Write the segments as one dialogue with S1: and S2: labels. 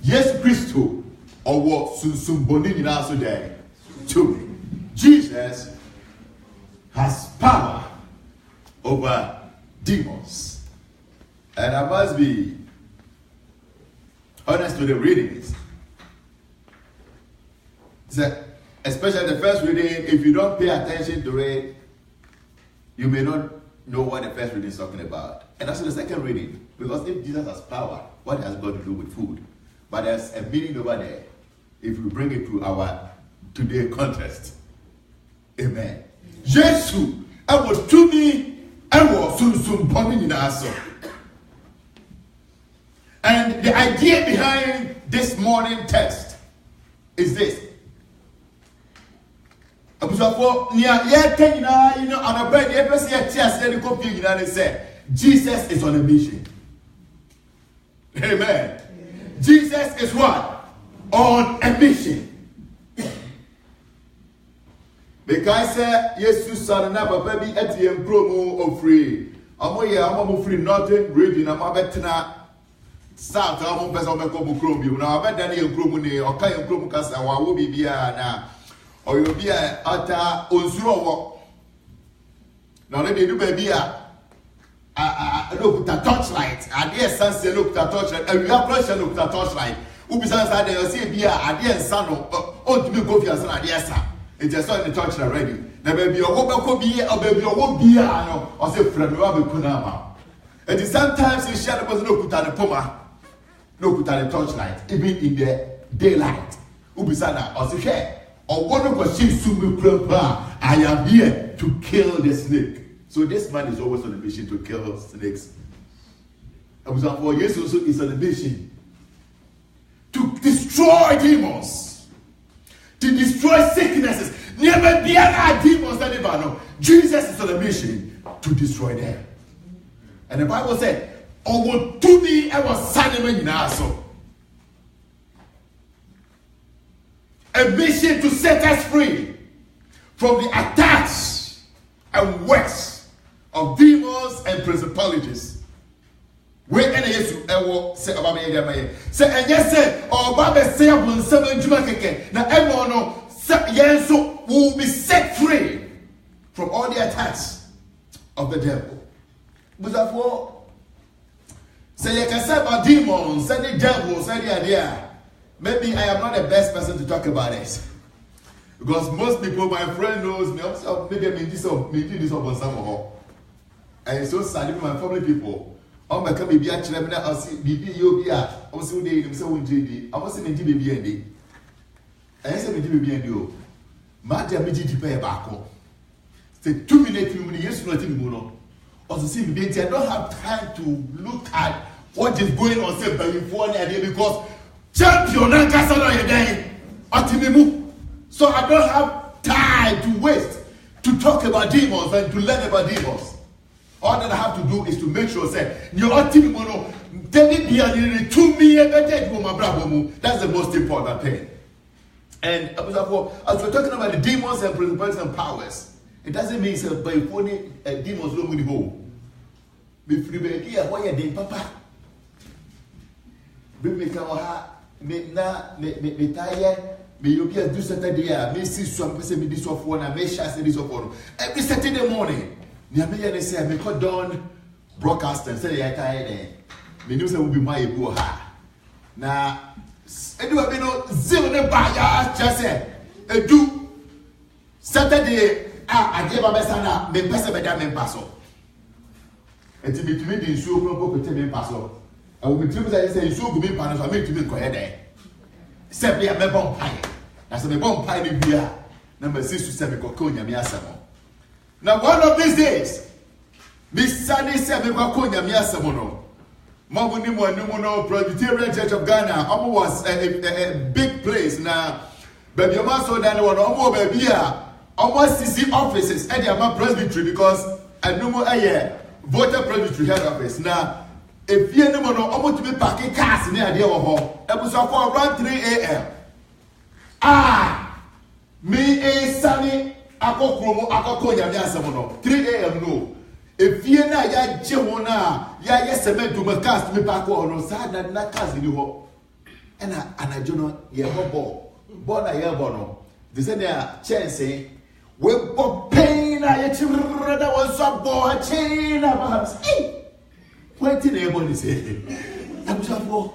S1: Yes, Christo, or what Sumboni in also there. Two, Jesus has power over demons. And I must be honest with the readings. Especially the first reading, if you don't pay attention to it, you may not know what the first reading is talking about. And also the second reading, because if Jesus has power, what has got to do with food? But there's a meaning over there if we bring it to our today context. Amen. Jesus, I was to me, I was soon coming in our soul. And the idea behind this morning text is this. Jesus is on a mission. Amen. Jesus is what? On a mission. Because Jesus son na papa bi atiem promo ofree. Amo free nothing reading am abetena south amo pesa obeko mu krom bi. Na abeda na yekrom ni oka yekrom kasa wa wo bibia na oyobi a ata onsuro wo. Na le dey do bibia look at torchlight. Idea sense look at torchlight. And we approach look at torchlight. Ubi sense idea you see bia idea sano on to be go for san idea sa. It just on the torchlight ready. Na baby owo beko bia or baby owo bia no or say friend we have kunama. And sometimes you share the person look at the poma. Look at the torchlight even in the daylight. Ubi sana or say share or one of us sumu krampa. I am here to kill the snake. So this man is always on a mission to kill snakes. For Jesus also is on a mission to destroy demons, to destroy sicknesses. Never be a demons anymore. No. Jesus is on a mission to destroy them. And the Bible said, "Oh, to me, I was Simon in Aso." A mission to set us free from the attacks and works of demons and principalities. Where any Jesus ever say about me, say and yes, say or Baba say upon seven Jumakeke. Now everyone know yes, so will be set free from all the attacks of the devil. But therefore, say you can say about demons, say the devil, say the idea. Maybe I am not the best person to talk about it. Because most people, my friend knows me, maybe I mean this on some of them. And so sad, my family people. I'm going to be a chairman. I'll see BB, you'll be at. I'm so day, I'm so JD. I was in BB and D. I said, BB and you. Madam, to pay back home. Say 2 minutes, 2 minutes, yes, nothing more. Also, see, I don't have time to look at what is going on, say, before the idea because champion and castle on your day. So I don't have time to waste to talk about demons and to learn about demons. All that I have to do is to make sure say you are team mono tell me to me that's the most important thing. And as we're talking about the demons and principalities and powers, it doesn't mean say by phone demons don't go home. Be free be why you papa. Be me ka me tired. Me you be do Saturday me see some person me this of one and me share this of one every Saturday morning. They say, I call Don broadcast and say, I tired. Me news will be my go ha. Now, anyway, zero buy just say, do Saturday. I gave a messana, me pass a madame passo. And to be to me, the show will go to me passo. I will be to say, so good be partners, I make to be quiet. Simply a bomb pie. As a bomb pie in beer. Number 6 to 7 coconia, me asamo. Now one of these days, Miss Sunday said, "Mekonya miasamono." Mabuni Mono Presbyterian Church of Ghana. Was a big place now. Baby, so that one almost baby, almost CC offices at the presbytery because I know a year voter presbytery head office now. If you know, almost to be packing cars near the home. It was around 3 a.m. Me a sunny. Ako 3 a.m. no. If you na ya jehona ya cement to cast me back on sad na cast in you. And I do not hear ball. Born a year bono. They said they are chancing. We bought pain. I that was a boy chain. Hey, what in able to say? I'm so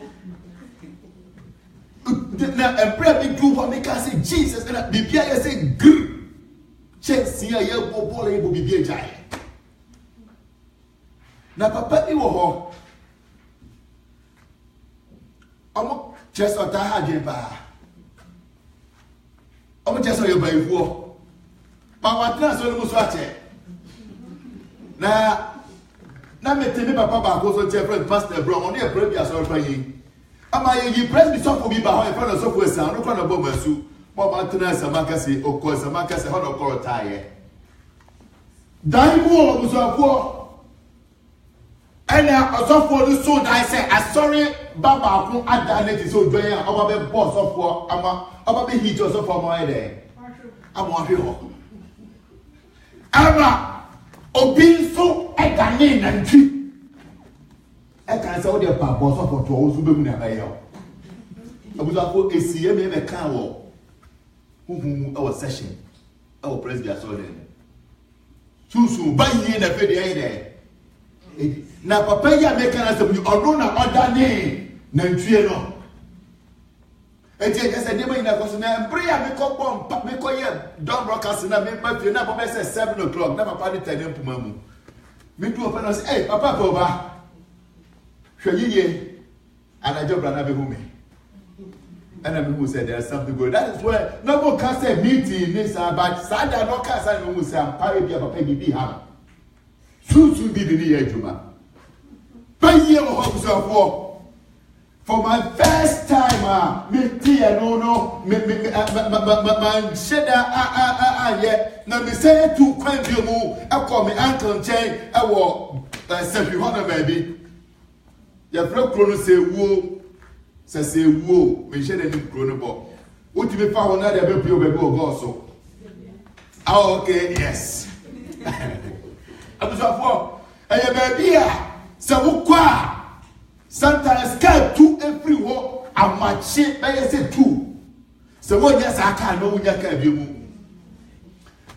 S1: now and pray me do what make us say Jesus and be say grr. Chance here, you ball able to be a giant. Now, Papa, you were I'm just on the bar. I'm just on your baby war. But what does all was watching? Now, me tell me, Papa, goes on Jeffrey Pastor Brown, only a previous or praying. Am I you press me so for me by in front of software sound, no kind of bomber suit. What about Samacasi, of course, Samacasi, how to call a tire? Die more was a war. And I saw for the soul. I said, I sorry, Baba, who had done it so dry. I'm a boss of war. I'm a big heat also for my day. I'm one here. I'm a so I can name and treat. I can't say, dear Papa, boss of those who don't have a year. I was up for a CM a car who our session, our president saw them. So, buy ye in a video there. Na papa ya make an answer you or na other name nantwie no eti just say dem ina ko so na prayer me ko bomb me ko ye don broadcast na me ma fie na papa say 7 o'clock na papa dey tell puma mu me do open say hey papa boba hwe yiye anajo bra na be hu me and I who said there's something good. That is where no one can say meeting this but sada no can say no say am pare bia papa bi ha soon be the year Juma. But year for my first time, me tia no, me sheda yeah. Now me say to Quentin Mu, I call me Uncle Jay, I walk, say you wanna baby. Your flow chrono say woo, me share the chrono ball. What you found another baby go so. Oh, okay, yes. I was for a baby. So, sometimes Skype 2 everywhere. I'm my shit, I say 2. So, what yes, I can't know when you can be.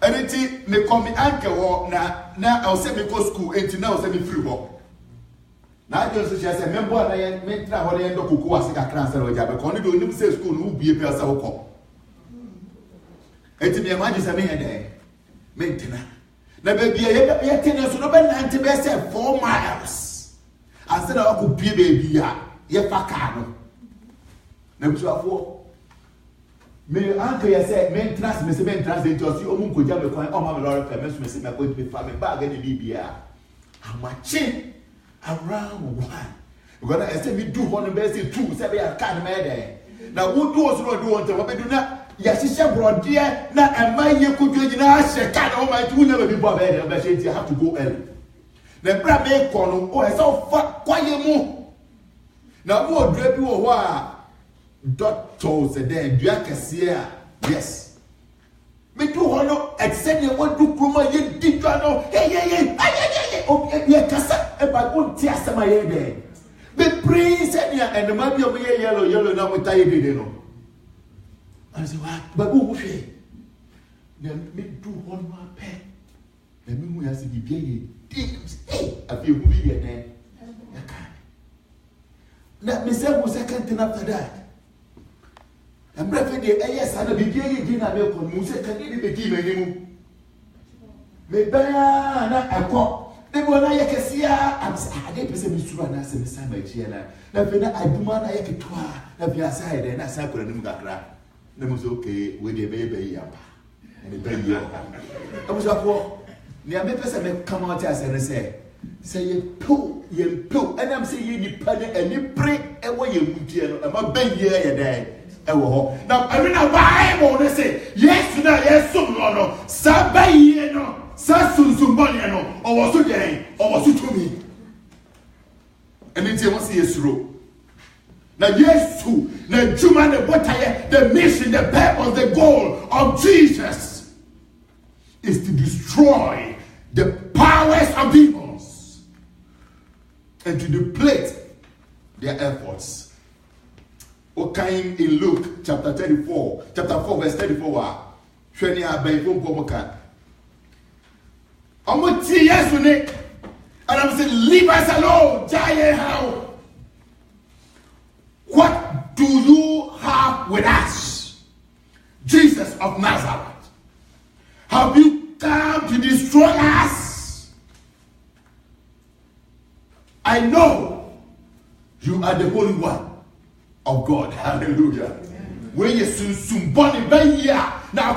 S1: Anything may call me uncle now. I'll send me go school, and now send me free work. Now, I just say, member, I meant that what I end up with was a class or job. Only do you say school who be a person call. And to me, imagine a day. Maintenance. Now, baby, I tell you, so no better 4 miles. I said, I could be baby, yeah, Fakano. Never for me, uncle, I said, maintenance, Miss Maintenance, they just you could jump a coin on my Lord, Miss Miss, I'm going to be family bag and BBR. I'm watching around one. We're going to say, we do one best 2, 7, I can't mad. Now, who does not do want to do that? Yes, she brought dear, not a man you could do in a can't all my 2 never be bothered, but you have to go early. The brother make call oh, I saw quiet more. Now, more drape you a doctors and then do I see yes. Me too, honor, except you want to come and did know, hey, oh, yeah, Cassa, and I won't tear some my head. The prince and the man of yellow, now with tired, you know. I said, what? But who will say? Then me do one more pen. The me who has to be hey, I feel who be there. Let me say, was second thing after that. I'm breathing the yes, and the beginning dinner milk on Musa can even begin anymore. Maybe I call. They were like a see, I'm saying, I didn't and I said, Miss Samachina. Now, I do not like it twice. Let me aside and I said, I couldn't get that. They was okay with the baby and the baby. I was up for. Near me, person come out and say, you poo, and I'm saying you pay and you pray away you dear. I'm a big year day. Now, I mean, I want to say, yes, yes, so no, Sabay, no, Sassun, Sumbaniano, or was it day, or was it to me? And then say, what's the issue? Now, yes, too, now, Juma, the mission, the purpose, the goal of Jesus is to destroy the powers of demons and to deplete their efforts. Okay, in Luke chapter 34, chapter 4, verse 34. Shweni abayifo mpomoka. I'm yes with it. And I'm saying, leave us alone. Giant how? What do you have with us? Jesus of Nazareth. Have you come to destroy us? I know you are the Holy One of God. Hallelujah. When you soon born in now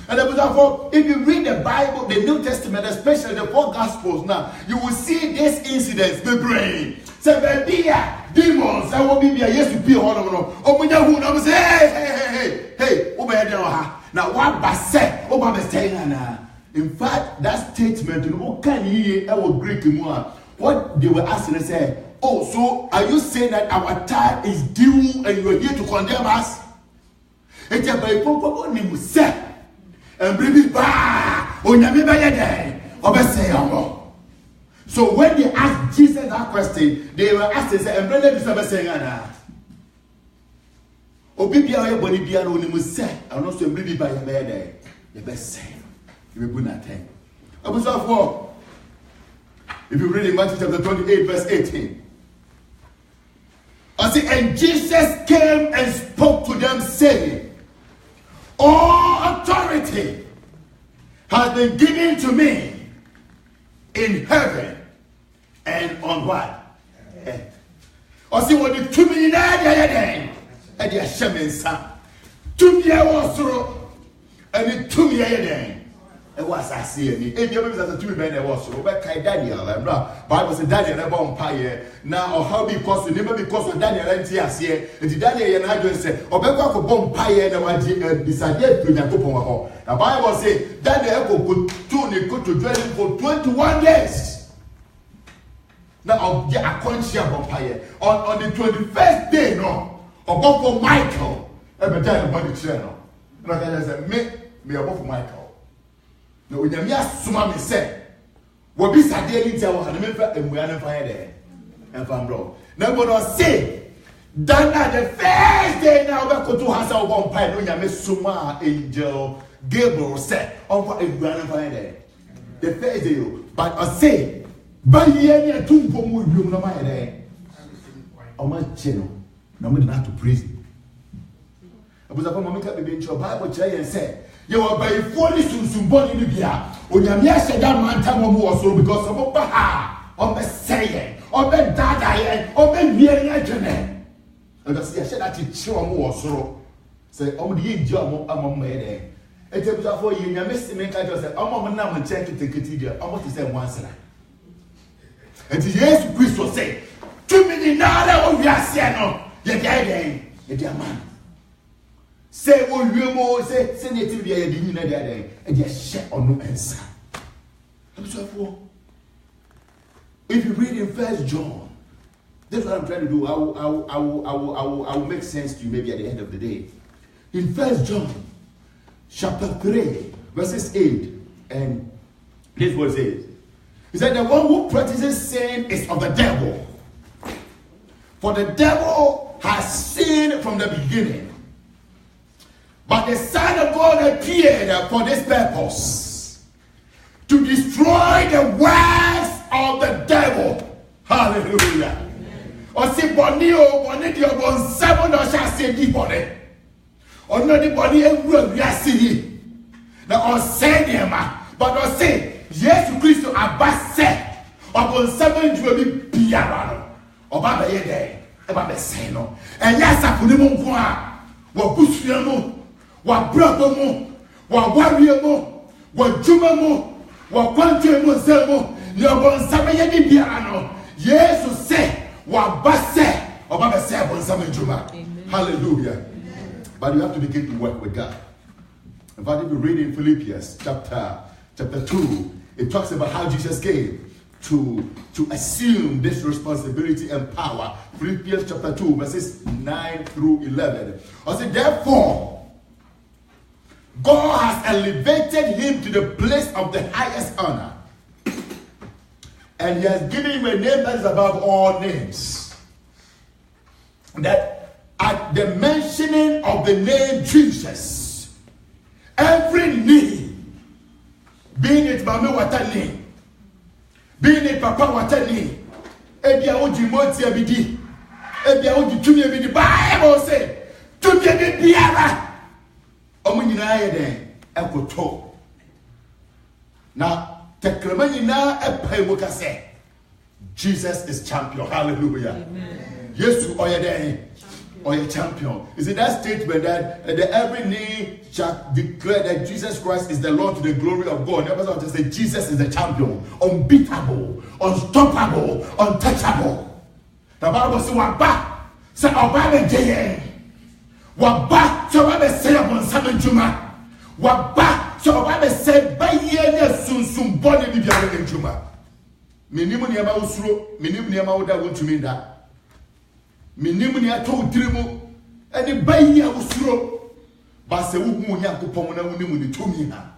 S1: and therefore, if you read the Bible, the New Testament, especially the 4 Gospels, now you will see this incident. The brain, say, baby, demons. I will be here. Yes, to be on. Oh, when you say, hey, over here now. What basse? Over the saying, in fact, that statement, you know, can you ever Greek more? What they were asking, they say, oh, so are you saying that our time is due and you are here to condemn us? It's a very important name, sir. And bring me back. Oh, you so when they asked Jesus that question, they were asked, they said, and brother, this is saying, oh, baby, I have body be alone, you say, and also bring me by your bed. The best say, you will not think. I was off for. If you read in Matthew chapter 28, verse 18. I say, and Jesus came and spoke to them, saying, all authority has been given to me in heaven and on what? Earth. I see what the 2 million and the shaman son. 2 years also, and the 2 years. It was I see any. If you remember the 2 men that was so, but Daniel, and Bible said Daniel never umpire. Now, or how because never because of Daniel and Tias here, and Daniel and I just said, or better for bumpire and decided to Yakopo. The Bible said Daniel could go to dwell for 21 days. Now, a conscious umpire on the 21st day, no, or go for Michael, every time about the channel. And I said, me about for Michael. No, when you are summa me say, what be Saturday in Tower and member and we are not fire there. And from bro. Now, what I say, that at the first day now, we go to Hasa one pine, when you miss Suma, Angel, Gabriel said, on what we are not fire there. The first day, but I say, by the end, 2 more you know my day. How much channel? No, we not to prison. I was a moment at the bench of Bible chair and said, you are by fully soon born in Libya. When you are said that man time also because of Baha, or the saying, or the dada, or the nearing agent. And I said that it's sure more so. Say, oh, the job among my day. It was for you, you missed me. I just said, oh, my name and check it, take it, I want to say once. And Jesus Christ say, 2 million now, we are saying, yet again, a man. Say, oh, you more say, native, you didn't know that day, and just share on no answer. If you read in 1 John, that's what I'm trying to do. I will make sense to you maybe at the end of the day. In 1 John, chapter 3, verses 8, and this was it. He said, the one who practices sin is of the devil. For the devil has sinned from the beginning. But the Son of God appeared for this purpose, to destroy the works of the devil. Hallelujah. Or see, Bonnie, or 7 or shall say, deep on it. Or not the body, and we are seeing. Now, or say, but or say, yes, Christ, Abbas said, or 7 will be piano, or Baba Yede, about the Seno. And yes, I put him on one, what push you. Wa brabo mo, wa warrior mo, wa juma mo, wa kwante mo zemo, yon sabaye di biano. Jesus say, wa basse, or Baba say bon sabaye juma. Hallelujah. Amen. But you have to begin to work with God. In fact, if you read in Philippians chapter 2, it talks about how Jesus came to assume this responsibility and power. Philippians chapter 2, verses 9 through 11. I said, therefore, God has elevated him to the place of the highest honor. And he has given him a name that is above all names. That at the mentioning of the name Jesus, every knee, being it Mama Watani, being it Papa Watani, Ebia Oji Moti Abidi, Ebia Oji Tumi Abidi, Bible say, Tumi Abidi Biara, Omunina Yede, Ekoto. Now, Teklemani na Epewoka say, Jesus is champion. Hallelujah. Amen. Yes, or a champion. Is it that statement that every knee shall declare that Jesus Christ is the Lord to the glory of God? The person just say Jesus is the champion, unbeatable, unstoppable, untouchable. The Bible says, "Waba say Obama Jeye, Waba so Obama say upon Samuel Juma, Waba so Obama say Baye sun body bibiara Juma." Menimu ni ama usuro, menimu ni ama oda wontumi nda. Menimu ni ato utirimu, eni bayi usuro. Ba se wo hu Onyankopon na wonimu ni tumi na.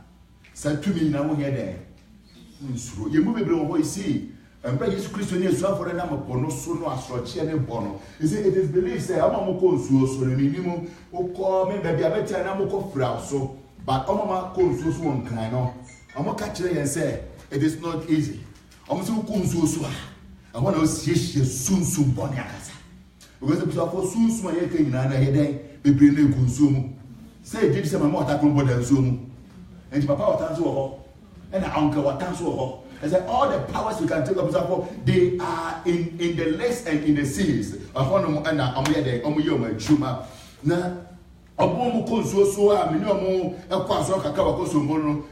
S1: Sa tumi na wo yede. Usuro. Ye mu bebre wo isi. Embra Yesu Kristo ni esu afore na mapono so no asroche ne bono. He say it is believed say ama mo ko nsuo so ni nimu ukọ me bia betia na mo ko fra so. But ama ma ko nsuo so won kan no. Ama ka kire yen say it is not easy. I'm so consuso. I want to see soon bonny akasa. Because the people for soon my head in another day, be bring the consume. Say, did some more tackle body and zoom. And Papa what answer and uncle what answer. I said, all the powers you can take up for they are in the lakes and in the seas. I found them and I'm here, my chuma. Now, a bomb consuso, I mean, no more a quaso, a cavacoso,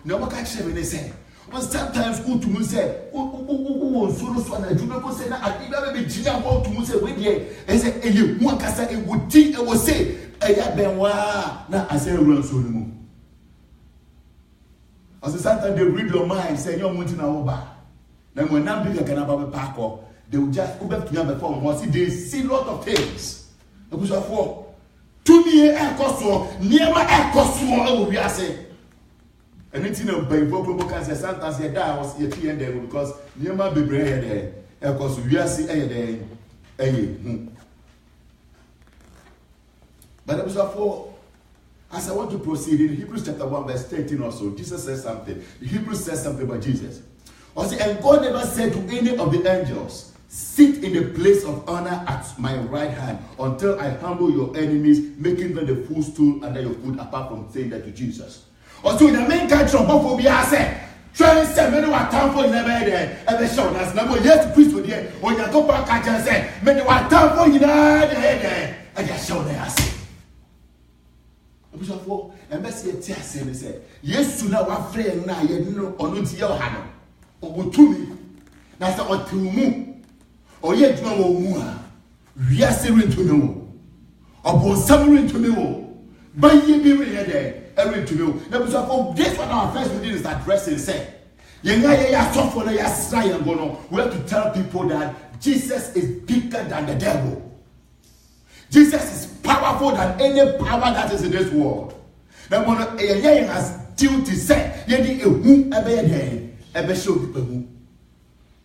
S1: no one catch them in the same. But sometimes go to me say, oh, so I do not say that I never be Gina go to say with ye. I say, you want to say it would think it was say, I have been wa. Now I say, run so the moon. As sometimes they read your mind, say, you're wanting over. Then when I'm bigger can have a pack up, they will just go back to your phone. Once they see a lot of things. Because of what? To me, a cost near my cost more, we are saying. And it's in a Bible cancer sometimes they die was here there because near my baby there. Of course, we are seeing but for as I want to proceed in Hebrews chapter 1, verse 13 also, Jesus says something. Hebrews says something about Jesus. Also, and God never said to any of the angels, sit in the place of honor at my right hand until I humble your enemies, making them the footstool under your foot, apart from saying that to Jesus. Also, in the main country of Bophobia said, try to say, many were time for never there, ever shown us. Now, yes, to preach with you, when you go back and say, many were time for you there, and just show us. And that's the tears, and they said, yes, to now, our friend, now, you know, or not your hand, or to me. That's what to move, or yet no more. Yes, to know, or both summary to know, but ye be there. Every to you. Now, this one our first we did is addressing say, we have to tell people that Jesus is bigger than the devil. Jesus is powerful than any power that is in this world. Now, when has duty say, who ever show people who.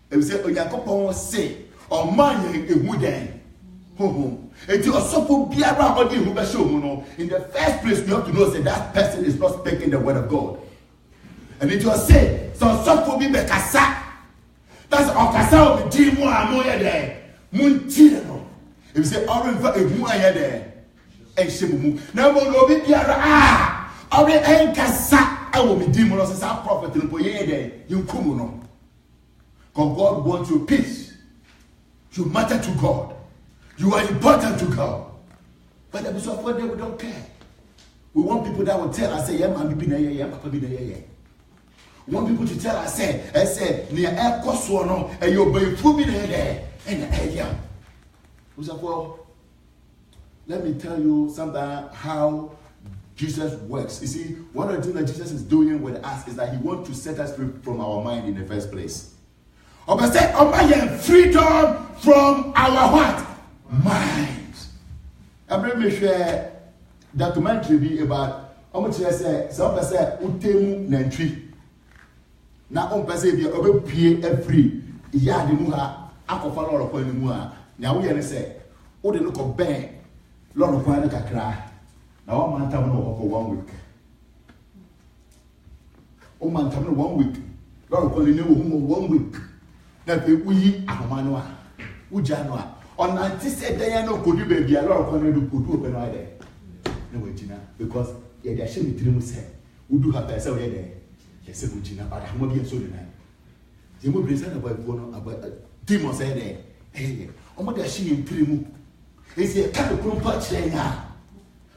S1: If you say, Oyakopon say, or man, who then. In the first place, you have to know that person is not speaking the word of God. And it was said, so so be kasa. That's all kasa of the team more there. Muntino. If you say, orange for a more there, and shimu. Now, will be piara. Or a kasa. I will be demons as our prophet in Poye, you kumuno. God wants your peace. You matter to God. You are important to God. But the bishop for them, we don't care. We want people that will tell us, say, yeah, man, be there, yeah, papa, be there, yeah. We want people to tell us, say, near air cost one, and you'll be full be there, and the area. Let me tell you something how Jesus works. You see, one of the things that Jesus is doing with us is that he wants to set us free from our mind in the first place. But say, freedom from our what? Minds. I bring me share documentary about how much I say some person utemu nantwi na on person bi obepie afri ya de mu ha akofa loro kwa ni mu ha na wo ye ne say wo de no ko ben Lord of Quana cry. Now, one man time for 1 week. Oh, man time 1 week. Lord of Quana knew 1 week. That we are Manua. Ujanua. On anticipate Diana could you be a lot of Quana could do open right there. No, Gina, because they are showing me say, who do have myself there. Yes, Gina, but I'm not being so tonight. You will be saying about demons there. Hey, I'm not ashamed of Primu. It's a kind of patch now.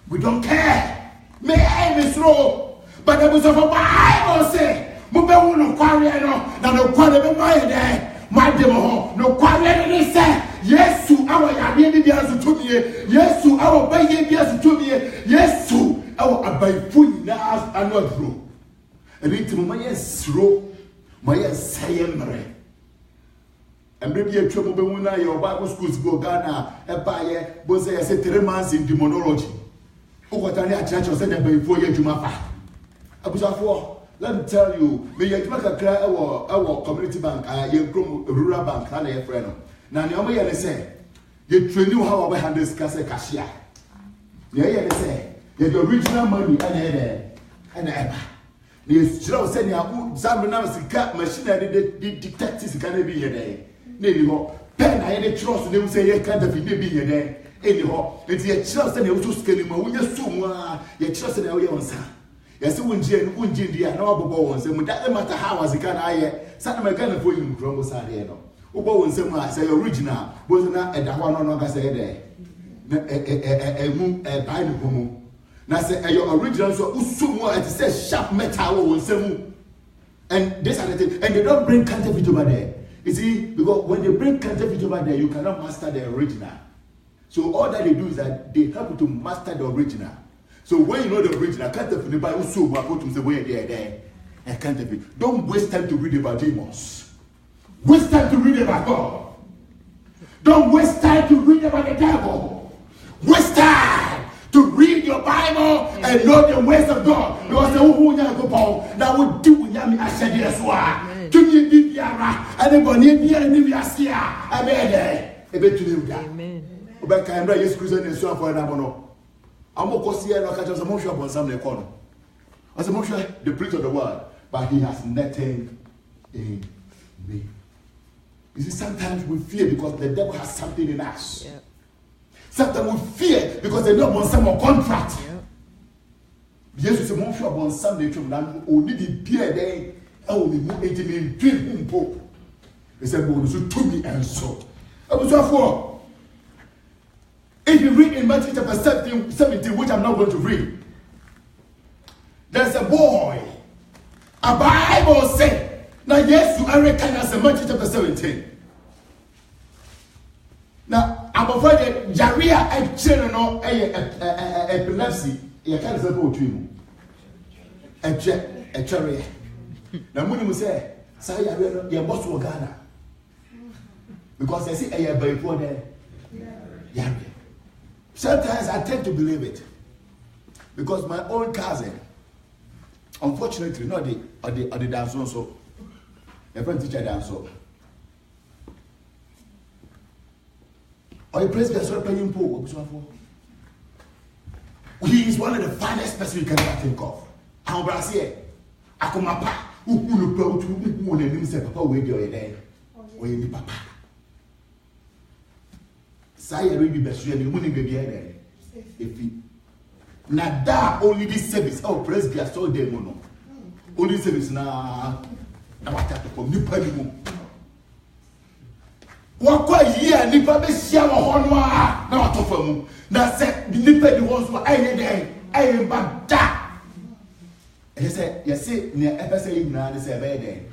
S1: We don't care. May I be slow, but there was a Bible say, Mubel no quarry, no quarry, my demo, no quarry, say, yes, to our Yabini to me, yes, to our baby to me, yes, to our by food now and not through. And it's my slow, my saying. And maybe a trouble when your Bible schools go Ghana, a buyer, but say I said 3 months in demonology. Oh, what I church was said before you to my father. I was for, let me tell you, may you make a cry our community bank, rural bank, and a friend. Now, the only say, you train you how I handle this cashier. Yeah, say, you the original money and ever. The show said, some machinery, the detectives can be here. Anyhow, pen I any trust they will say you can't have been there. Anyhow, it's a trust and you just scaling when you so you trust in your own son. Yes, Unjin, no bones, and that matter how as you can I sat my gun for you from Sadiano. Ubo and some say original, wasn't that at the one on say there. A moon, a pine. Now say your original so Usumo and says sharp metal or some. And this and they don't bring counterfeit over there. You see, because when they bring counterfeit over there, you cannot master the original. So all that they do is that they help you to master the original. So when you know the original, counterfeit, by also what to say where they are there, and counterfeit. Don't waste time to read about demons. Waste time to read about God. Don't waste time to read about the devil. Waste time to read your Bible and know the ways of God. Because the who go that would do yami ashadi aswa. To me be biara anybody be enemy asia abede ebe to them. Amen. Oba kan bra Jesus Christ na so afọ na bono. Amokosi e no ka tell some shop on some na kono. As a the preach of the word, but he has nothing in me. You see, sometimes we fear because the devil has something in us. Yeah. Sometimes we fear because they don't want some contract. Jesus said, "Mon frère, bon sam de chum dan oni di bia dey." Oh, we move it in dream pope. He said, "Well, so to me and so." I was for. If you read in Matthew chapter 17, which I'm not going to read, there's a boy. A Bible said, now yes, you are recognized in Matthew chapter 17. Now, I'm afraid that Jaria and children epilepsy, you can't say what you a Jaria. Now, when you say, say, your boss will Ghana. Because I see a year before there. Yeah. Sometimes I tend to believe it. Because my own cousin, unfortunately, not the dance also. A friend teacher dance also. Or a president paying poor. He is one of the finest person you can ever think of. I'm Brazil. Akomapa. Who will who will say, Papa, where do you there? Where you Papa? Say, really best you money be there. If he Nada only this service, oh, praise be so demono. Only service na what to come new padimu. Wakwa year nipa be sia wo ho no a na watofa mu. Na se nipa di won so aye den aye ba da. He say, you see, near FSA na de say be den.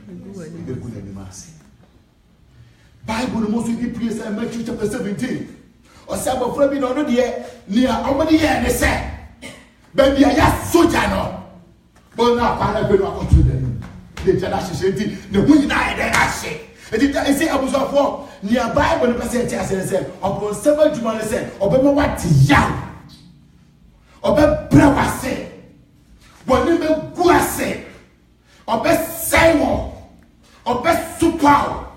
S1: Be good na nimase. Bible no most be praise in Matthew chapter 17. O say abofra bi no no de near omode ye ne say. Baby ya soja no. But na pa na be no akotu den. The jada hihenti ne hu nyina ye den ahye. Eti say abusafo near Bible no person say upon seven juma say obema wat ya. Obe brawase. Woni me guase. Obe saiwo. Obe supao.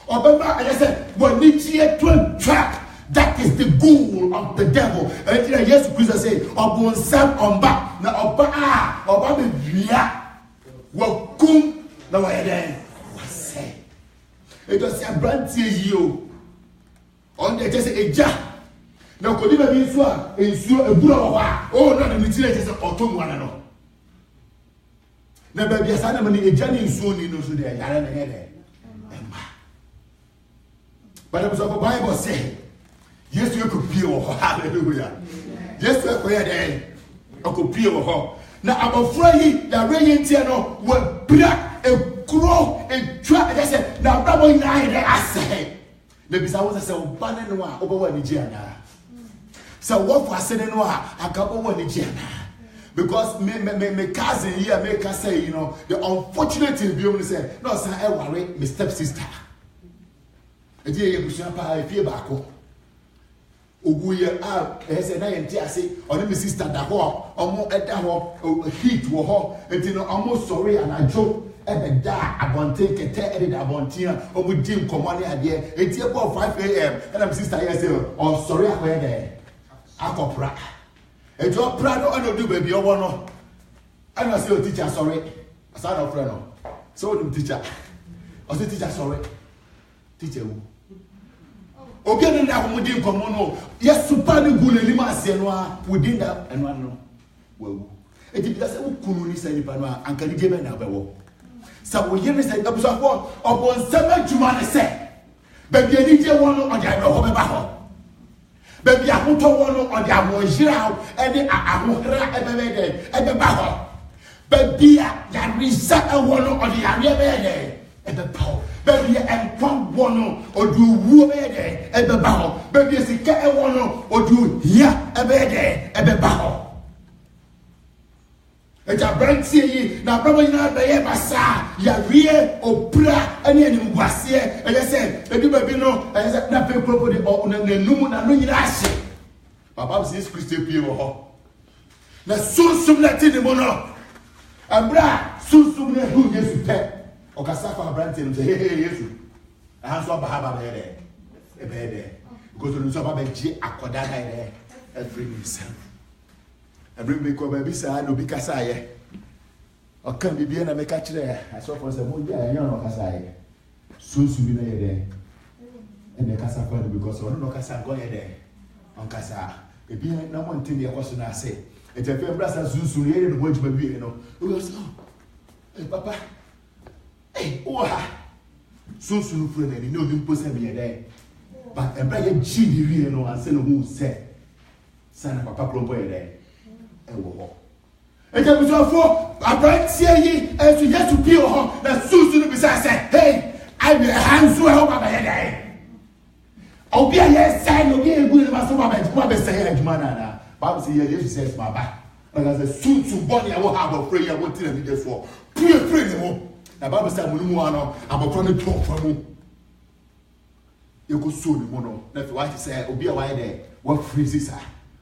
S1: Obema I say woni tie 12 track. That is the goal of the devil. And say yes Christ say obon sam omba na oba be dua wo kum na wa yeden wa say e do say abrantie yi o on dey say eja na kodi ba bi nso a ensuo ebura wo ha o na ni tire say otomu ana no na ba bi asa na mani eja ni nsuo ni no so dey yare na yede emma but the Bible say yes you could be oh hallelujah yes you could dey could be oh na abofra yi da reyin tie no wa bra ekuro etwa dey say na brabo ina dey ase na bisa wo say oba ne no a obawa ni giana so what for say no a akabo wa ni giana because me cousin here make us say you know the unfortunate thing be we say no say I worry my step sister e dey ebusuan pa efie baako oguye say na yenti ase oni my sister da ho omo eda ho heat wo ho enti no omo sorry anajo ebeda abonte kete ede abonte omo di nkomo ne ade enti about 5 a.m. and my sister here say oh sorry akoye there akopra ejo pra no ono do baby owo no ana say o teacher sorry asa no friend no so o teacher o say teacher sorry teacher wo obi no na ho di nkomo no yesu pa ni gu na lima ase no a within that eno no wawu eti bi say ukunu ni say nipa no a ankali je be na bewo sa wo yiri say abusafo obonsam adwuma ne say baby ani je won no oja be ho be ba ho baby ahoto won no oja mo jira ene ahohra ebe ba ho baby ya risa won no oja ya be ebe ba ho baby empon won no odu wu be ebe ba ho baby sika won no odu hia ebe ba ho eja brantie yi na brabo nyina be ye basa ya wie opra ene anim gwase eye se edu baby no eye se na pe propo de na numu na no nyina ase papa se Christ pie wo ho na sunsum na ti ni mo no abra sunsum na hu Yesu pe o kasa fa brantie no se he Yesu aha so ba ha be de e be de because no so ba be ji akoda ga de every himself every me ko baby say no bi kasa ye o kan bi na me ka kire I saw for say mo bi ayan no kasa ye sunsu bi na ye de e de kasa fa because no kasa go ye de on kasa e bi na mo ntimi e ko so na say e te fe brasa sunsu ye no mo juma bi no o say eh papa eh oha sunsu no fure na ni no bi mpo say me ye de but e bra ye ji ni wi no an say no hu say sana papa klombo ye de ewo eja bisofo abrantie yi esu Yesu bi ho na susu no bisa say hey I be hanzu e ho baba ye dai obi aye say no bi egu ni maso baba be say adwuma na Bible say Yesu says baba na say susu body awo ha bo pray ya wo ti na ni defo pray ni mo na Bible say mu ano abofra no talk for mu you go so ni mo no na fi what say obi a why there what freezes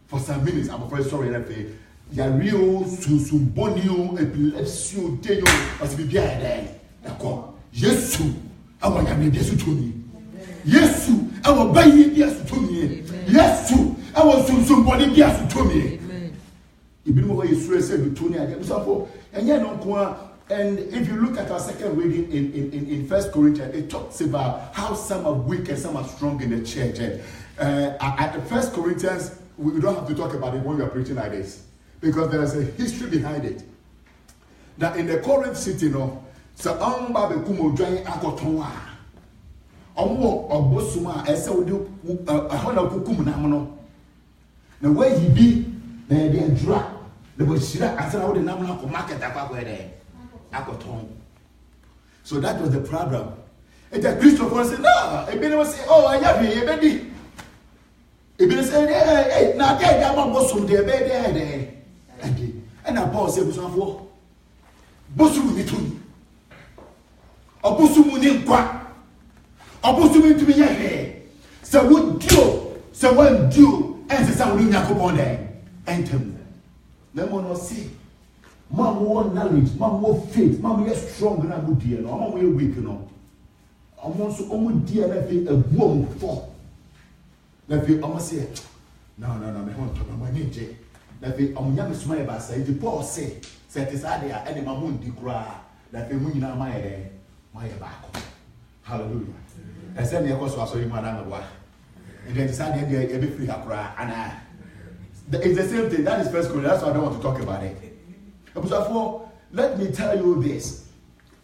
S1: for some minutes abofra sorry na fi ya real susumbonio epilepsy deyo asibia ede dako Yesu awo ya me Yesu toni Yesu awo bayi bi asu toni Yesu awo susumboni bi asu toni ibinu mo Yesu ese bi toni ade so enye no nko. And if you look at our second reading in 1 Corinthians, it talks about how some are weak and some are strong in the church. At the 1 Corinthians, we don't have to talk about it when we are preaching like this, because there is a history behind it. That in the Corinth city, no, so amba be kumo dwan akotonwa. Omo obosuma ese odi ahona kukum na no. Na where he be, na dey dra. The boshira asara wo de nam na ko market akwa there. So that was the problem. And the Christopher said, no, Ebene was saying, oh, I have you, Ebene. Ebene said, hey, now there, I'm not Bossum, there. And I Paul said, Bossum, Bossum, me too. A Bossum in Qua. A Bossum to me, yeah. So what do, so what do, and the sound in Jacob there. Enter. No one will see. Mom more knowledge, mom more faith, mom more strong na good dear, no, mom more weak no. I'm also almost dear that a woman for. That you almost say, No, me want to my ninja. That be on young smile by say the Paul say this idea and my moon de cry that the moon in my day, my back. Hallelujah. I said the course was so you madam. And then decided every free cry and it's the same thing. That is first Corinthians. That's why I don't want to talk about it. Therefore, let me tell you this.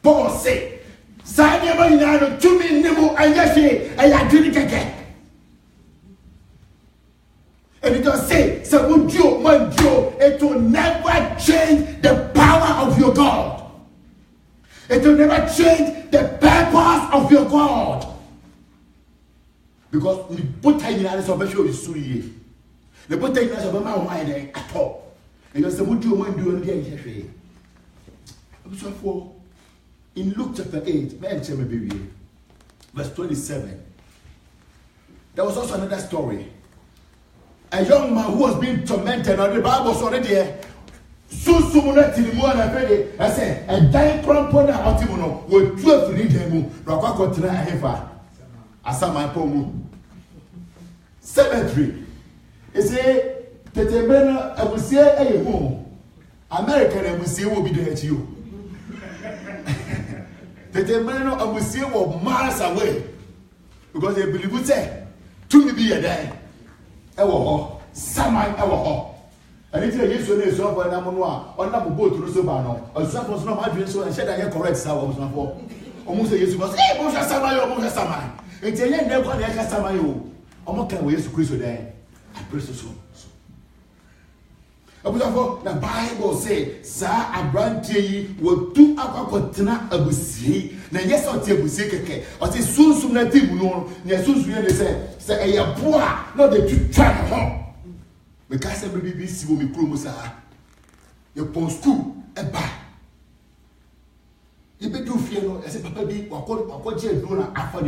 S1: Paul said, Sanya Marina to me Nemo and Yashi and I drink again. And it does say, so would you, man, Joe, it will never change the power of your God. It will never change the purpose of your God. Because we put time in our salvation is Suri. The put time in our salvation at all. And you say, would you, man, do again? So, in Luke chapter 8, verse 27, there was also another story. A young man who was being tormented, and the Bible was already there. So I said, a dying crampon out of Timono will 12 reading Rakakotra Hefa. Asama Pomu Cemetery. He said, Tetemena, I will say a home. American, I will say, will be there to you. Tetemena, I will say, will miles away. Because they believe it say, to me be a day. Ewo Samai ewo and it is so so for na monwa on na boat to so ba no on so for no ma dwen so and share that correct sa wo so for omo say yesu because mo sha samai it ye ndem kwa na ka samai o omo kan wo yesu Kristo den I pray so abusafo the Bible say sa abrantie yi wo tu akwakotena abusie na yes o te abusie keke o te sunsum na timu no na sunsum ye say e boa no dey try ho because every BBC wo mi kuro sa ye pon school e ba ye be do fie no e say papa bi wakoje aduro na afa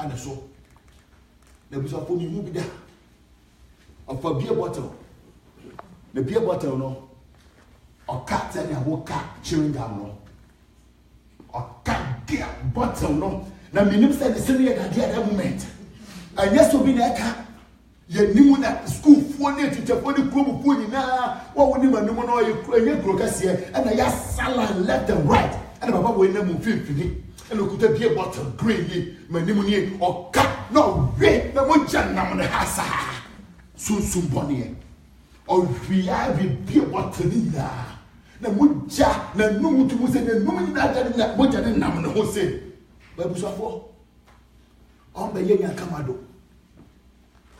S1: ne so na abusafo mi mu bi da afa bi bottle the beer bottle no or cat and a walk chewing gum no or cat beer bottle no. Now minimum said the senior idea at that moment. And yes, will be that cat. Ye knew that school for near to for the group pony now. What would you know you crocus here and I just salad left and right. And Papa will never move 50 and look at the beer bottle green manimony or cat no red the one on the house. Soon bonnie. Or we have a beer bottle in there. Na muja na numu to muse na numu na jadi na muja na namu na hose. Babu safo. On be yenya kamado.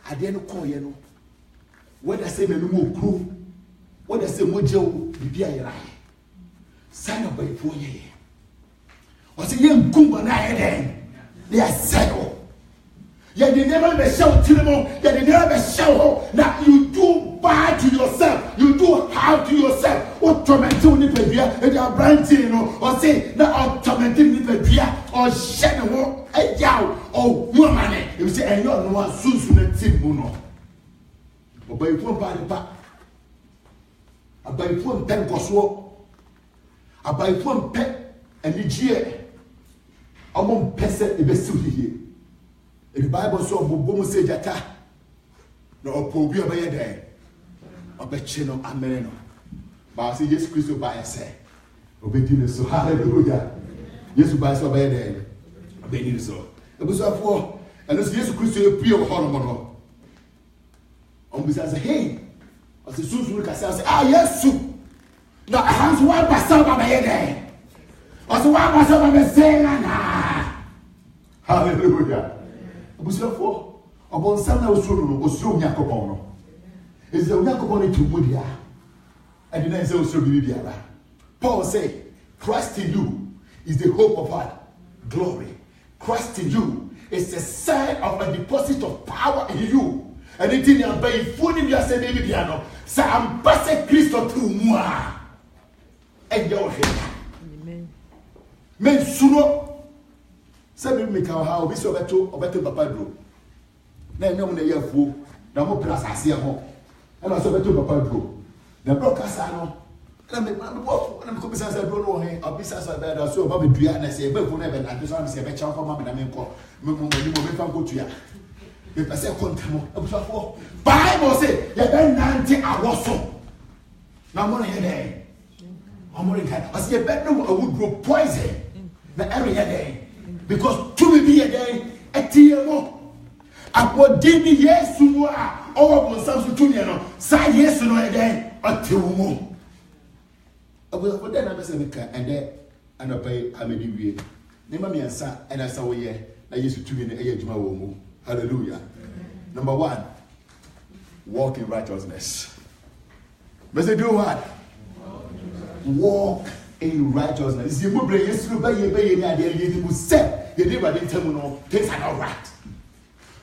S1: Ade no ko ye no. Whether say na numu okru. Whether say moja o bibi ayira. Sana ba ifo ye. O say ye nkumba na ye den. They are settled. You never be shout to them. You never be shout. Now you do bad to yourself. You do harm to yourself. Or tormenting the baby, and you are branching, or say that tormenting the baby, or shed a yow, or woman. You say, and you are no one soon to team mono. Or by one body back. A by one pen coswo. A by one pet and the jeer. I won't pass it a best here. The Bible saw Bobo say Jata. No, Pobi obey there. Obechino Amerino. But I see Jesus Christ by a say. Obedience so hallelujah. Jesus by so obey there. Obedience so. It was a for and as Jesus Christ appear hormone. On besides, hey, as the soon look at us, ah, yes, soup. Now, I have one by some of my head. As one by some of my saying, hallelujah. Busafo obon sam na osuro no osuro nyakopon no eze nyakopon no tumudia and then say osuro bibiara. Paul say Christ in you is the hope of what? Glory. Christ in you is a sign of a deposit of power in you. And it in am by phone you say bibiara no say am pass Christ through moi and your head. Amen. Men suno Sebi me ka ha obi so obeto papa dro na enyom na yafuo na mo plus ase ho na so obeto papa dro na broadcast no na me bo na me ko bisa sa dro no he obisa sa da so ba bedua na se ba fu na be na so am se be cha ko ma me na me ko me mo ni mo be fa ko tua The person come Bible say, you better nanti awoso. Now I'm gonna hear I'm gonna hear. I say you better know I would grow poison. The area there because to be again a TMO. I would give me yes to know all of some to know. Say yes to know again a TMO. I will then have a and there and I pay a maybe. Name me and son and I saw ye. I used to be in the age of my womb. Hallelujah. Number 1, walk in righteousness. But they do what? Walk in righteousness. You move yesterday, you said, you never did tell me no, things are not right.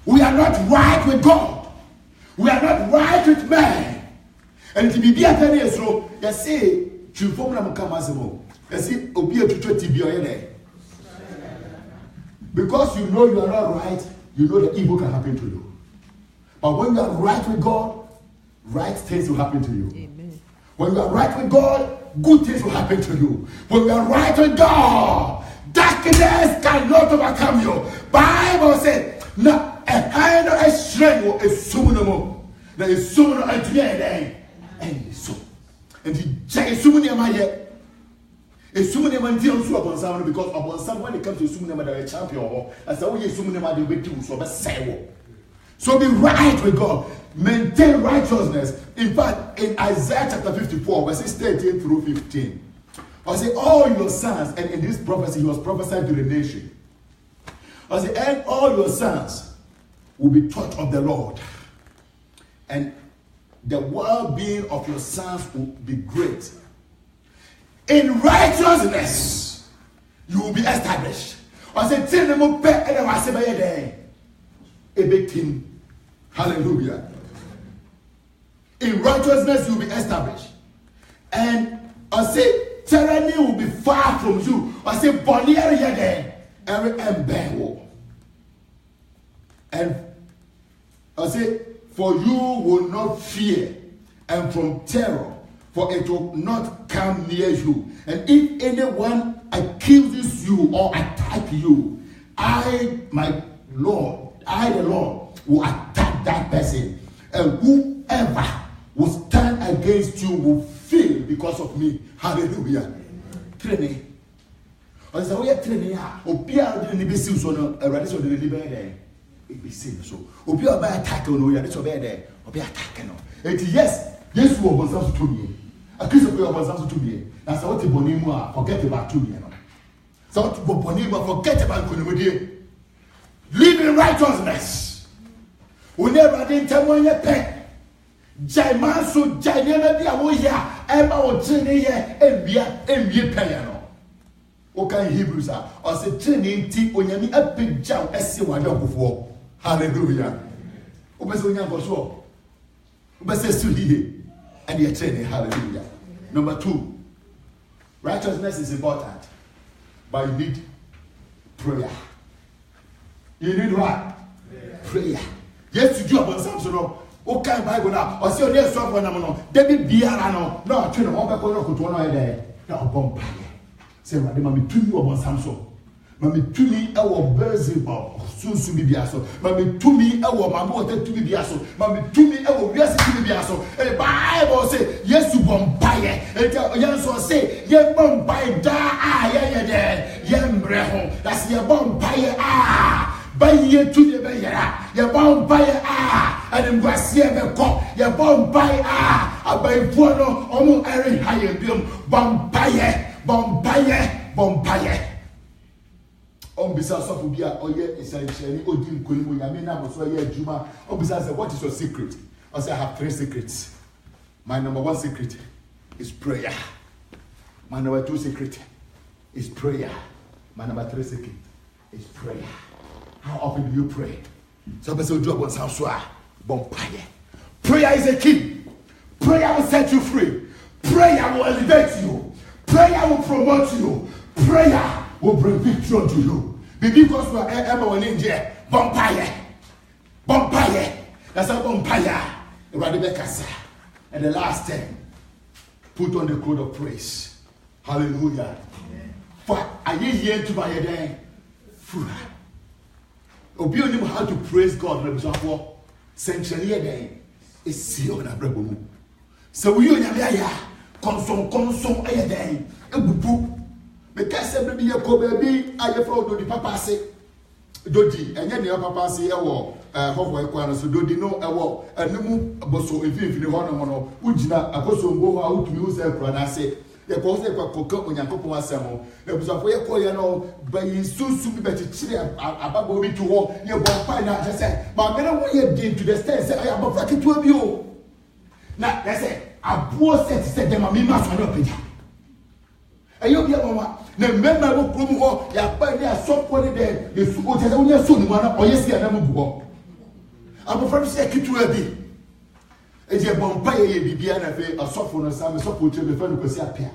S1: We are not right with God. We are not right with man. And to be a penny, so you say, to form them come as a move. You see, obey to 20 be because you know you are not right, you know that evil can happen to you. But when you are right with God, right things will happen to you. Amen. When you are right with God, good things will happen to you. When you are right with God, darkness cannot overcome you. Bible says, "No, I know a strength is summonable. There is summonable and today, and so, and the giant summoning because upon some when it comes to Sumunema, they're a champion. As always, Sumunema, they will do so. So be right with God, maintain righteousness. In fact, in Isaiah chapter 54, verses 13 through 15, I say, all your sons, and in this prophecy, he was prophesied to the nation. I say, and all your sons will be taught of the Lord, and the well-being of your sons will be great. In righteousness, you will be established. I said, tell them up and I say, by a day, a big king. Hallelujah. In righteousness, you will be established. And I say, tyranny will be far from you. I say, Bonnier Yade, every embedded. And I say, for you will not fear, and from terror. For it will not come near you. And if anyone accuses you or attack you, I, the Lord, will attack that person. And whoever will stand against you will fail because of me. Hallelujah. Training. I said, we are training. Opia didn't be seen so no. A radical didn't be there. It be seen so. Opia by attack no. You are so bad there. Opia attack no. And yes, we was also to me. A case of your was also to me. That's what the Bonima forget about 2 years. So what Bonima forget about Kunumudi. Live in righteousness. We never did tell when you pay. Jaiman so Jainema be a warrior. Emma or training here and be payano. Okay, Hebrews are. Or say training tea when you a big jump as see one before. Hallelujah. Obesonia go so. Obese to here. And you're training, hallelujah. Number 2, righteousness is important, but you need prayer. You need what? Prayer. Yes, you do about something. Okay, Bible now. Or see your next one for no. David Biarano. No, I train them all back on your could there. No, bomb. Say, what the mammy to you about Samson. Mammy to me, our Berzibal, soon be biaso. Mammy to me, our mamma to be biaso. Mammy to me, our yes to be biaso. And the Bible say, yes, you bombay. And yes, or say, ye bombay da, yem breho. That's your bombay, by ye to the bayera, your bombay, and in Gracia, the cock, your bombay, by Puano, almost every higher bill, bombay. On besides of Ubia, or yet essentially, or Jim Queen, I mean, I was so Juma. On besides, what is your secret? I say, I have 3 secrets. My number 1 secret is prayer. My number 2 secret is prayer. My number 3 secret is prayer. How often do you pray? So, I say, job on South Bompire. Prayer is a key. Prayer will set you free. Prayer will elevate you. Prayer will promote you. Prayer will bring victory unto you. Because we are ever in India, Bompire. That's how Bompire. And the last thing, put on the cloth of praise. Hallelujah. For I hear to my day. Obi onim how to praise God na biso afọ century again. Esi o na brabo mu. So we onyame aya konson aye den ebubu. Because every year ko baby aye for do di papa ase. Dodi enye ne papa ase e wo hofo ekwa no so dodi no e wo anemu boso efifini ho no no ugina akoso ngo ho a utumi wo se ekwa na ase. Ye ko se ekwa koka onyankopon asemo e busafo ye ko ye no bayi susu bi bechichire ababo bi to ho ye bompa na je se ma mere wo ye din to the stand say I abofra ketu bi o na they say abo set dem ma mi ma so na peja ayo bi mama na member wo krom ho ya pa ni asopọ ni de yesu o je se wonya so ni na oyesi na mu buho abofra bi se ketu bi eje bompa ye bibia na fe asofo no sa me sofo che me fa no kwasi apia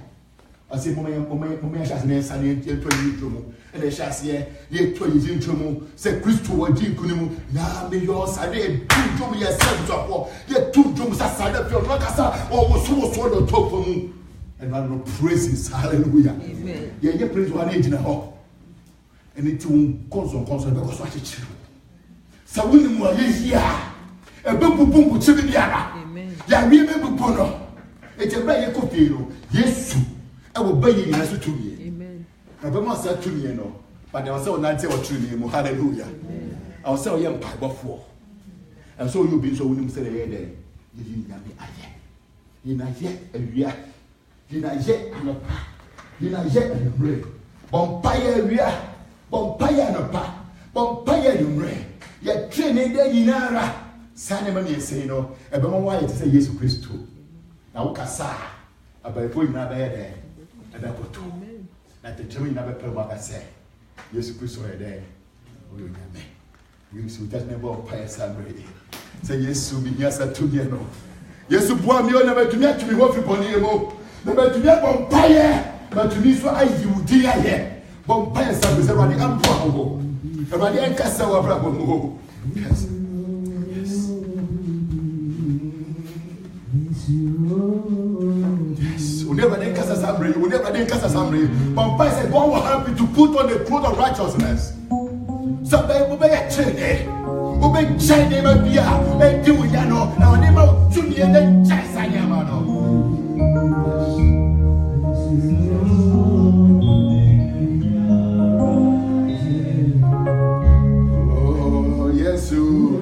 S1: ase mo me chance ne sa ne to yi tromo e chance ye to yi tromo se Kristo wa di nkunimu na me yo sa de tu tromo ye se to apo ye tu tromo sa da fe no kasa o wo so no to for mu and man praises hallelujah amen ye praise wa na ejina ho eni ti won konson be ko so achichiru sa woni mu aye hia ebe bubumbu chibi biara ya wi be bubu no e je ba ye ko fi no Yesu e wo ba yi na so tumi amen aba ma sa tumi no but there was so nante o tumi mu hallelujah I was say o ye mpa bofo and so you be so woni mu say ye de yi nyame aye yi na ye awia yi na ye anopa yi na ye anumre bompa ye awia bompa ye anopa bompa ye anumre ye training de yinara Sane mani say no, ebe mo wa yete say Yesu Kristo. Na wo kasa, abayefo ina ba ye de. Ebe boto. Na tetemi ina be pere ba say Yesu Kristo ye de. O yo nyame. We so that never pay salary. Say Yesu bi nyasa tumi no. Yesu bua mi o na betumi atumi ho fi boni emo. Na betumi abon paye, betumi so ayi wudi aye. Bon paye sa be say radi ampo ho. Radi enkasa wa bra bon ho. Yes. Yes, we never did cast assembly. We never did cast assembly. But Paul said, God will help you to put on the cloth of righteousness. So they will be a chain. Will be chain. They will be a do you know? Now they will do me and then chase I am. Oh, yes, you.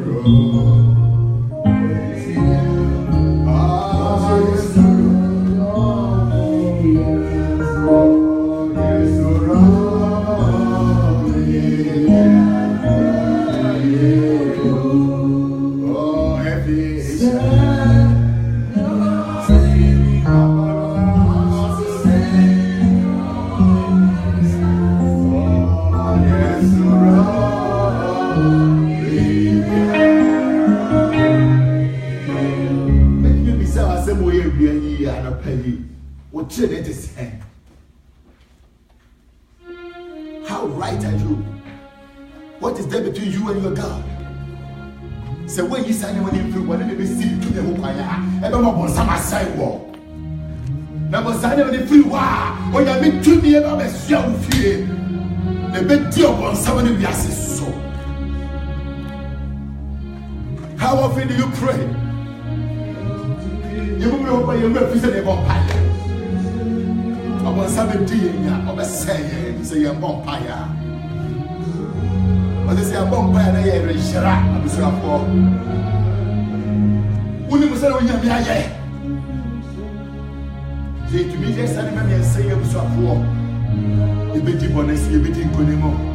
S1: How right are you? What is there between you and your God? So when you say when you feel when you see to the Hukaya, everyone wants some side wall. Now, was I never free? Wow, when you meet to me about a young fear, the big deal on somebody we ask so. How often do you pray? You will open your representative on fire. I was 17 of a saying, say a bonfire. But they say a bonfire, they are a shara. I was up for. When you was saying, yeah. They to me, just animal and say, I was up for. You bet you want to see a bit in Kunimo.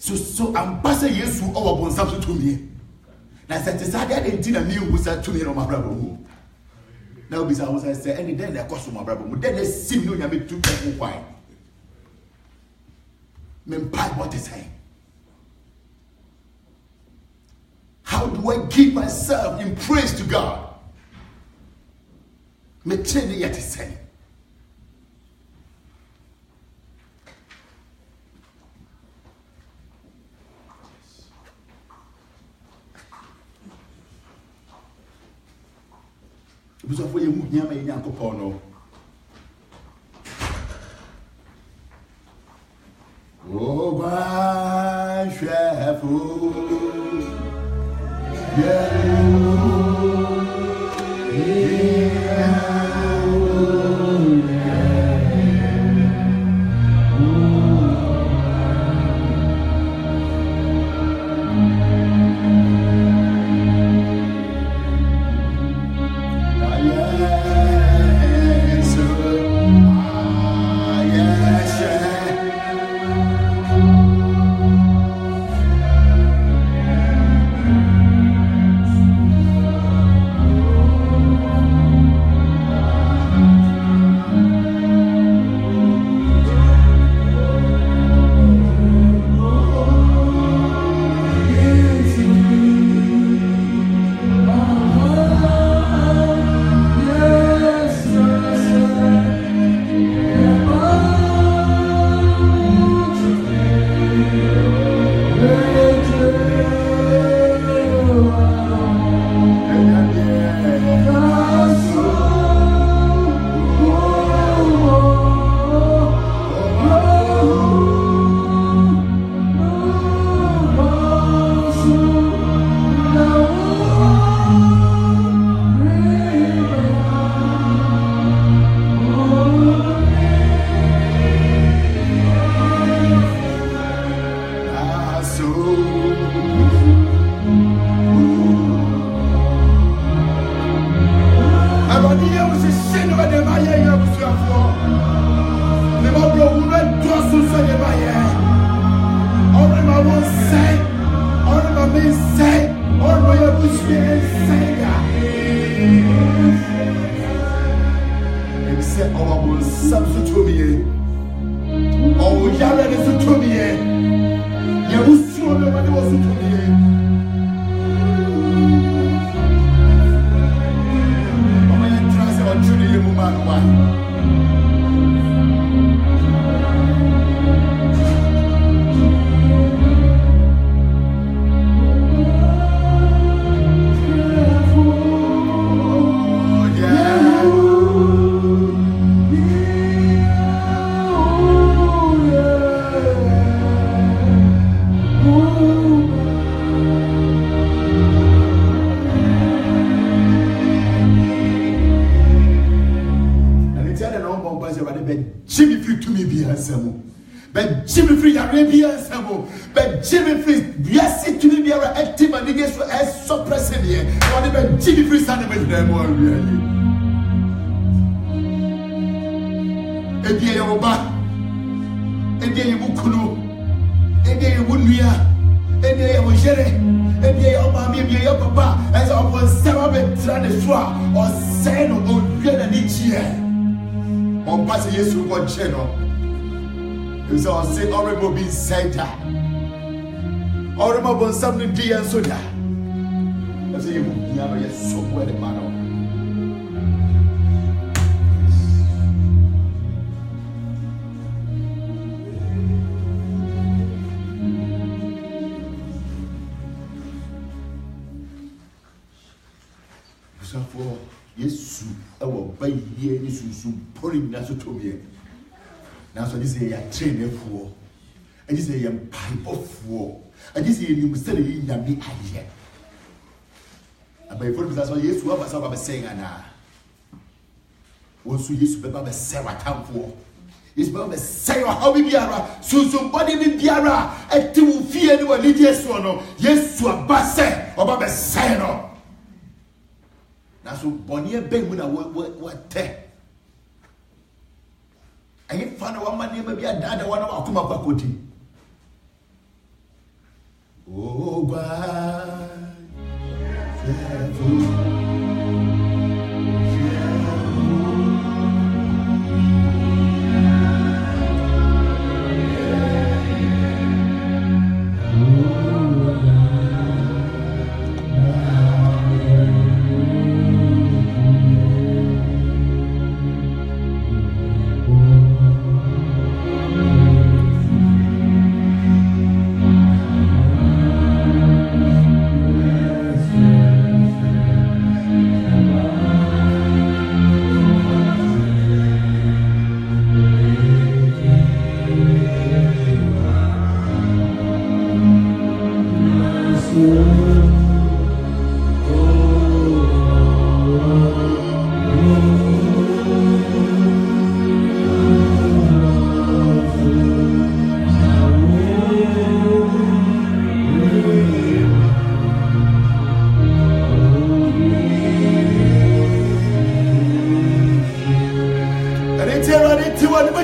S1: So I'm passing yes to our bon something to me. Now said decided in a new was to me on my brother. Now besides I say any day I cost my brother, but then they see no yammy to take wine. Men pipe what is saying. How do I give myself in praise to God? Me tell you yet is saying. Because of where you move here, my uncle Pono. Oh, my chef, but Jimmy Free Arabian Samo, but Jimmy Free, yes, it to be a team and against as suppressing here, or even Jimmy Free Son of them more really. A dear Oba, a dear Mukunu, a dear Wunia, a dear Wujere, a dear Oba, maybe your papa, as I was 7 Traneswa or Sen or Vienna each year. On Passy, yes, who got channel. You saw say horrible be center. Horrible something dear and soda. I say you never yet so well the man. So for yes, I will buy here this is pouring that to me. Now, so this is a trainer for, and this is a pipe of war, and this is a new study in the idea. And by foot, that's why yes, who was about saying, Anna. Also, yes, Baba say what time for. Yes, Baba say how we are, so somebody be Biara, and to fear no religious one, yes, to a basse, or Baba say no. Now, so Bonnier Ben when I what te. I ain't found one man name maybe a dad one of come up a cootie. Oh, bye.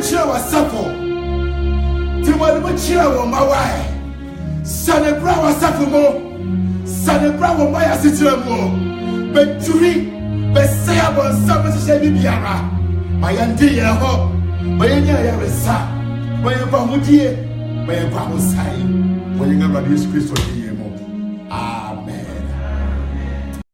S1: Timothy was supple. Timothy was my wife. Sanebra was supple. Sanebra was my assistant. But Julie, but say about something to say, Biara. My auntie, my Yaresa, my Bamudia, my Bamusai, when you never use Christ. Ah.